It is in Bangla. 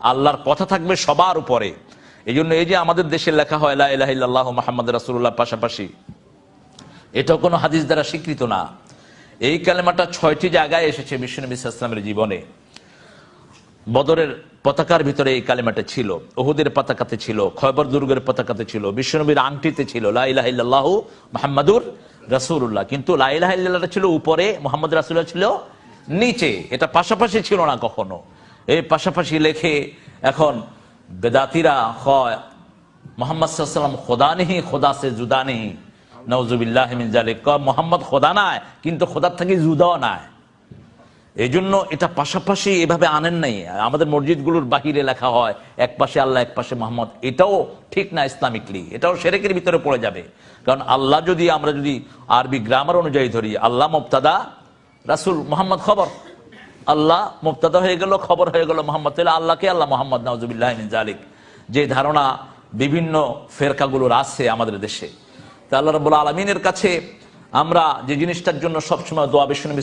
আল্লাহর কথা থাকবে সবার উপরে। এই জন্য এই যে আমাদের দেশে লেখা হয় লা ইলাহা ইল্লাল্লাহু মুহাম্মাদুর রাসূলুল্লাহ পাশাপাশি, এটাও কোনো হাদিস দ্বারা স্বীকৃত না। এই কালেমাটা 6টি জায়গায় এসেছে বিশ্বনবী সাল্লাল্লাহু আলাইহি ওয়াসাল্লামের জীবনে। বদরের পতাকার ভিতরে এই কালেমাটা ছিল, উহুদের পতাকাতে ছিল, খয়বর দুর্গের পতাকাতে ছিল, বিশ্বনবীর আংটিতে ছিল লা ইলাহা ইল্লাল্লাহু মুহাম্মাদুর রাসূলুল্লাহ। কিন্তু লা ইলাহা ইল্লাল্লাহটা ছিল উপরে, মুহাম্মদ রাসূলুল্লাহ ছিল নিচে। এটা পাশাপাশি ছিল না কখনো। এই পাশাপাশি লেখে এখন বেদাতিরা হয় মোহাম্মদ সাল্লাল্লাহু আলাইহি ওয়াসাল্লাম খোদা নেহি, খোদা সে জুদা নেহি, নাউযুবিল্লাহি মিন যালিক। মোহাম্মদ খোদা নয়, কিন্তু খোদার থেকে জুদাও নয়। এই জন্য এটা পাশাপাশি এভাবে আনেন নাই। আমাদের মসজিদগুলোর বাহিরে লেখা হয় এক পাশে আল্লাহ এক পাশে মোহাম্মদ, এটাও ঠিক না ইসলামিকলি, এটাও শিরকের ভিতরে পড়ে যাবে। কারণ আল্লাহ যদি আমরা যদি আরবি গ্রামার অনুযায়ী ধরি, আল্লাহ মুবতাদা, রাসূল মোহাম্মদ খবর। আল্লাহ মুবতাদা হয়ে গেল, খবর হয়ে গেল মোহাম্মদ, তাহলে আল্লাহকে আল্লাহ মোহাম্মদ, নাউযুবিল্লাহি মিন যালিক। যে ধারণা বিভিন্ন ফেরকাগুলোর আছে আমাদের দেশে, তা আল্লাহ রাব্বুল আলামিনের কাছে আমরা যে জিনিসটার জন্য সবসময় দোয়া, বিশ্বনবী